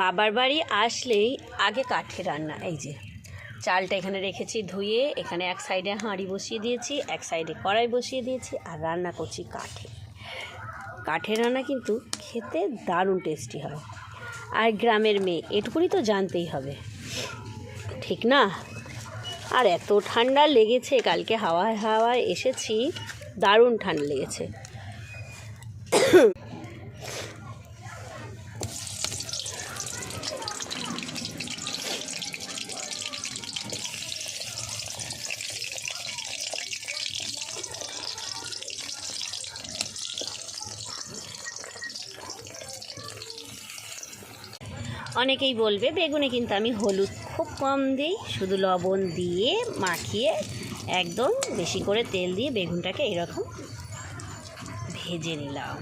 বাবার বাড়ি আসলেই আগে কাঠে রান্না। এই যে চালটা এখানে রেখেছি ধুয়ে, এখানে এক সাইডে হাঁড়ি বসিয়ে দিয়েছি, এক সাইডে কড়াই বসিয়ে দিয়েছি, আর রান্না করছি কাঠে। কাঠের রান্না কিন্তু খেতে দারুণ টেস্টি হয়। আর গ্রামের মেয়ে এটুকুনি তো জানতেই হবে, ঠিক না? আর এত ঠান্ডা লেগেছে, কালকে হাওয়ায় হাওয়ায় এসেছি, দারুণ ঠান্ডা লেগেছে। অনেকেই বলবে বেগুনে কিন্তু আমি হলুদ খুব কম দিই, শুধু লবণ দিয়ে মাখিয়ে একদম বেশি করে তেল দিয়ে বেগুনটাকে এরকম ভেজে নিলাম।